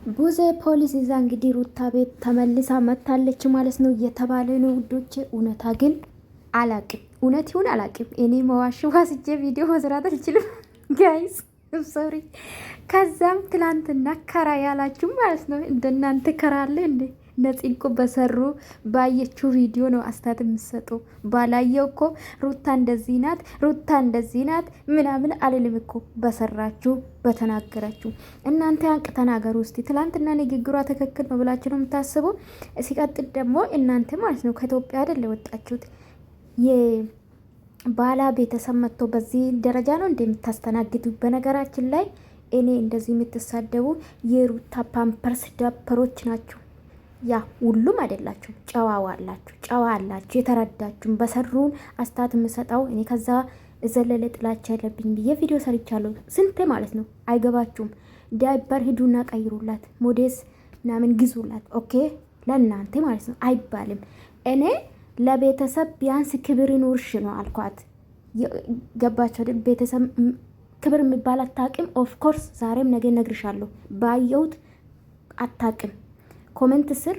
ቡዜ ፖሊስ ይዛ እንግዲህ ሩታ ቤት ተመልሳ መታለች ማለት ነው እየተባለ ነው ውዶቼ። እውነታ ግን አላቅም፣ እውነት ይሁን አላቅም። እኔ መዋሽ ዋስጄ ቪዲዮ መስራት አልችልም ጋይስ ሶሪ። ከዛም ትላንትና ከራ ያላችሁ ማለት ነው እንደናንተ ከራ አለ እንዴ? ነፂ እኮ በሰሩ ባየችው ቪዲዮ ነው አስታት የምሰጡ። ባላየው እኮ ሩታ እንደዚህ ናት፣ ሩታ እንደዚህ ናት ምናምን አልልም እኮ በሰራችሁ በተናገራችሁ። እናንተ ያንቅ ተናገሩ እስቲ። ትላንትና ንግግሯ ትክክል ነው ብላችሁ ነው የምታስቡ? ሲቀጥል ደግሞ እናንተ ማለት ነው ከኢትዮጵያ አይደል የወጣችሁት? የባላ ቤተሰብ መጥቶ በዚህ ደረጃ ነው እንደምታስተናግዱ። በነገራችን ላይ እኔ እንደዚህ የምትሳደቡ የሩታ ፓምፐርስ ዳፐሮች ናቸው። ያ ሁሉም አይደላችሁ፣ ጨዋው አላችሁ፣ ጨዋ አላችሁ የተረዳችሁም። በሰሩን አስታት የምሰጠው እኔ ከዛ ዘለለ ጥላቻ ያለብኝ ብዬ ቪዲዮ ሰርቻለሁ ስንት ማለት ነው። አይገባችሁም። ዳይፐር ሂዱና ቀይሩላት፣ ሞዴስ ምናምን ግዙላት። ኦኬ ለእናንተ ማለት ነው አይባልም። እኔ ለቤተሰብ ቢያንስ ክብር ይኑርሽ ነው አልኳት። ገባችሁ አይደል? ቤተሰብ ክብር የሚባል አታውቅም። ኦፍኮርስ ዛሬም ነገ ነግርሻለሁ። ባየሁት አታውቅም። ኮሜንት ስር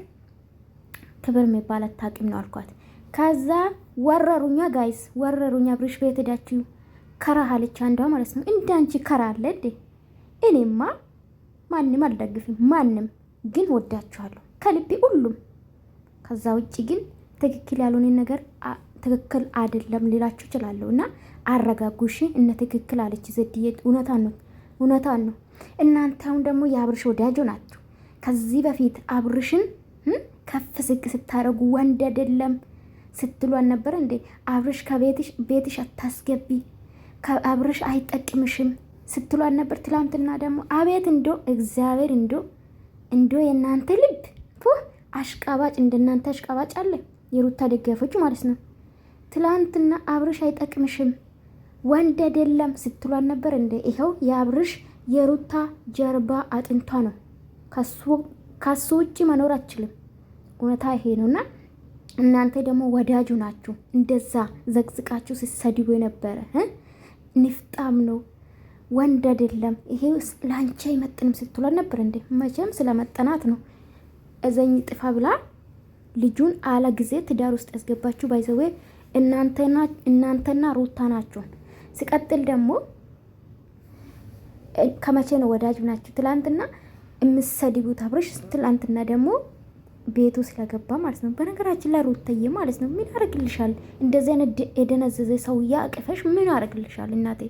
ክብር የሚባል አታውቅም ነው አልኳት። ከዛ ወረሩኛ ጋይስ፣ ወረሩኛ። ብርሽ ቤት ሄዳችሁ ከራ አለች አንዷ ማለት ነው። እንዳንቺ ከራ አለ እንዴ? እኔማ ማንም አልደግፍም፣ ማንም ግን ወዳችኋለሁ ከልቤ ሁሉም። ከዛ ውጭ ግን ትክክል ያልሆነ ነገር ትክክል አይደለም ሊላችሁ እችላለሁ። እና አረጋጉሽ። እነ ትክክል አለች ዘድዬ። እውነታን ነው፣ እውነታን ነው። እናንተ አሁን ደግሞ የአብርሽ ወዳጆ ናችሁ። ከዚህ በፊት አብርሽን ከፍ ዝቅ ስታደርጉ ወንድ አይደለም ስትሉ አልነበረ እንዴ? አብርሽ ከቤትሽ አታስገቢ፣ አብርሽ አይጠቅምሽም ስትሉ አልነበር? ትላንትና ደግሞ አቤት እንዶ እግዚአብሔር እንዶ የእናንተ ልብ አሽቃባጭ፣ እንደናንተ አሽቃባጭ አለ። የሩታ ደጋፎች ማለት ነው። ትላንትና አብርሽ አይጠቅምሽም ወንድ አይደለም ስትሉ አልነበር እንዴ? ይኸው የአብርሽ የሩታ ጀርባ አጥንቷ ነው። ከሱ ውጭ መኖር አችልም። እውነታ ይሄ ነውና እናንተ ደግሞ ወዳጁ ናችሁ። እንደዛ ዘቅዝቃችሁ ሲሰድቡ የነበረ ንፍጣም ነው ወንድ አይደለም ይሄ ላንቺ አይመጥንም ስትሉ ነበር እንዴ? መቼም ስለመጠናት ነው። እዘኝ ጥፋ ብላ ልጁን አለ ጊዜ ትዳር ውስጥ ያስገባችሁ ባይዘዌ እናንተና ሩታ ናችሁ። ሲቀጥል ደግሞ ከመቼ ነው ወዳጁ ናችሁ? ትላንትና የምትሰድቡት አብርሽ ትላንትና ደግሞ ቤቱ ስለገባ ማለት ነው። በነገራችን ላይ ሩታዬ ማለት ነው ምን ያደርግልሻል? እንደዚህ አይነት የደነዘዘ ሰውዬ አቅፈሽ ምን ያደርግልሻል? እናቴ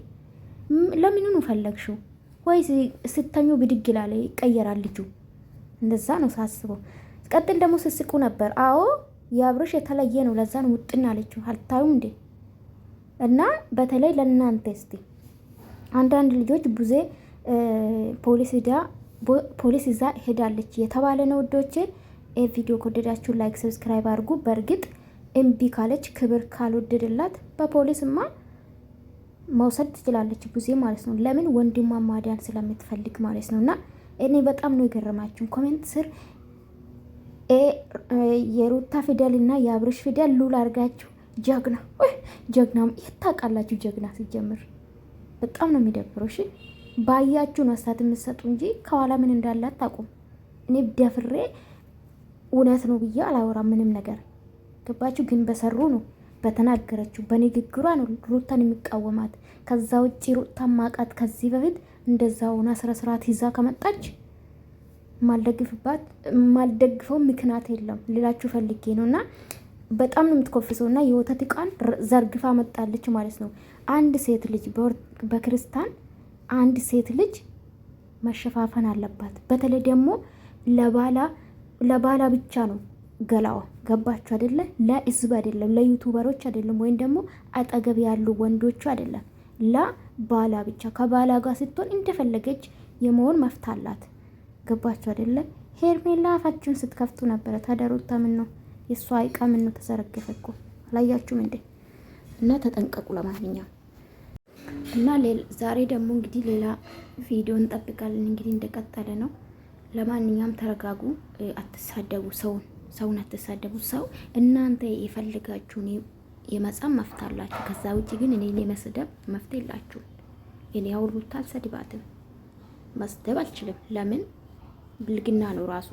ለምንኑ ፈለግሽው? ወይ ስተኙ ብድግ ላለ ይቀየራል ልጁ። እንደዛ ነው ሳስበው። ቀጥል ደግሞ ስስቁ ነበር። አዎ የአብርሽ የተለየ ነው። ለዛ ነው ውጥና አለችው። አልታዩም እንዴ? እና በተለይ ለእናንተ እስቲ አንዳንድ ልጆች ቡዜ ፖሊስ ይዛ ሄዳለች የተባለ ነው ውዶቼ። ቪዲዮ ከወደዳችሁ ላይክ ሰብስክራይብ አድርጉ። በእርግጥ እምቢ ካለች ክብር ካልወደደላት በፖሊስማ መውሰድ ትችላለች ቡዜ ማለት ነው። ለምን ወንድሟ ማዳን ስለምትፈልግ ማለት ነው። እና እኔ በጣም ነው የገረማችሁ ኮሜንት ስር የሩታ ፊደል እና የአብርሽ ፊደል ሉል አድርጋችሁ ጀግና ጀግና ይታቃላችሁ። ጀግና ሲጀምር በጣም ነው የሚደብረው። እሺ ባያችሁ ነው አሳት የምትሰጡ እንጂ ከኋላ ምን እንዳለ አታውቁም። እኔ ደፍሬ እውነት ነው ብዬ አላወራም ምንም ነገር ገባችሁ። ግን በሰሩ ነው በተናገረችው በንግግሯ ነው ሩታን የሚቃወማት። ከዛ ውጪ ሩታን ማቃት ከዚህ በፊት እንደዛ ሆና ስርዓት ይዛ ከመጣች ማልደግፈው ምክንያት የለም ሌላችሁ ፈልጌ ነውና በጣም ነው የምትኮፍሰውና የወተት ቃን ዘርግፋ መጣለች ማለት ነው። አንድ ሴት ልጅ በክርስቲያን አንድ ሴት ልጅ መሸፋፈን አለባት። በተለይ ደግሞ ለባላ ብቻ ነው ገላዋ። ገባችሁ አይደለ? ለህዝብ አይደለም፣ ለዩቲዩበሮች አይደለም፣ ወይም ደግሞ አጠገብ ያሉ ወንዶቹ አይደለም። ለባላ ብቻ። ከባላ ጋር ስትሆን እንደፈለገች የመሆን መፍት አላት። ገባችሁ አይደለ? ሄርሜላ አፋችሁን ስትከፍቱ ነበረ። ታዲያ ሩታ ምን ነው የሷ አይቃ ምን ነው ተዘረገፈ እኮ አላያችሁም እንዴ? እና ተጠንቀቁ። ለማንኛውም እና ዛሬ ደግሞ እንግዲህ ሌላ ቪዲዮ እንጠብቃለን። እንግዲህ እንደቀጠለ ነው። ለማንኛውም ተረጋጉ፣ አትሳደቡ፣ ሰውን አትሳደቡ። ሰው እናንተ የፈልጋችሁን የመጻም መፍት አላችሁ። ከዛ ውጪ ግን እኔ የመስደብ መፍት የላችሁ። እኔ አውሩታ አልሰድባትም፣ መስደብ አልችልም። ለምን ብልግና ነው ራሱ።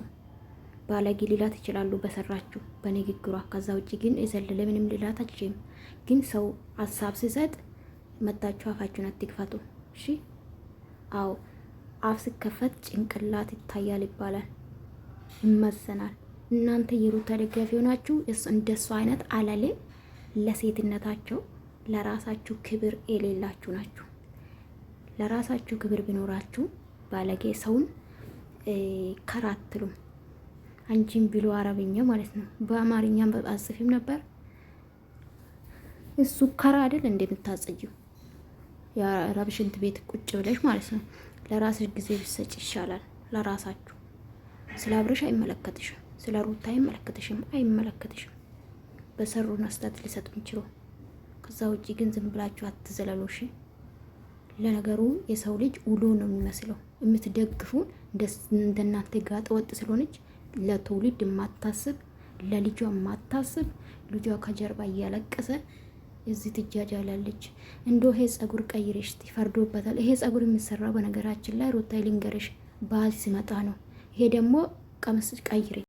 ባለጌ ሊላት ይችላሉ በሰራችሁ በንግግሯ። ከዛ ውጭ ግን የዘለለ ምንም ሊላት አልችልም። ግን ሰው ሀሳብ ሲሰጥ መታችሁ አፋችሁን አትክፈቱ። እሺ አዎ አፍ ሲከፈት ጭንቅላት ይታያል ይባላል፣ ይመዘናል። እናንተ የሩታ ደጋፊ ሆናችሁ እንደሱ አይነት አለሌ ለሴትነታቸው ለራሳችሁ ክብር የሌላችሁ ናችሁ። ለራሳችሁ ክብር ቢኖራችሁ ባለጌ ሰውን ከራትሉም አንቺን ቢሉ አረብኛ ማለት ነው። በአማርኛም አጽፊም ነበር። እሱ ከራ አይደል እንደምታጸጂው የአረብ ሽንት ቤት ቁጭ ብለሽ ማለት ነው። ለራስሽ ጊዜ ብትሰጪ ይሻላል። ለራሳችሁ ስለ አብረሽ አይመለከትሽም፣ ስለ ሩታ አይመለከትሽም። በሰሩ ነስተት ሊሰጡ እንችሉ። ከዛ ውጪ ግን ዝም ብላችሁ አትዘለሉሽ። ለነገሩ የሰው ልጅ ውሎ ነው የሚመስለው። የምትደግፉን እንደናንተ ጋጠ ወጥ ስለሆነች ለትውልድ የማታስብ ለልጇ የማታስብ ልጇ ከጀርባ እያለቀሰ እዚህ ትጃጃላለች። እንደው ይሄ ጸጉር ቀይረሽ ይፈርዶበታል። ይሄ ጸጉር የሚሰራው በነገራችን ላይ ሩታ ልንገርሽ ባል ሲመጣ ነው። ይሄ ደግሞ ቀምስ ቀይሬ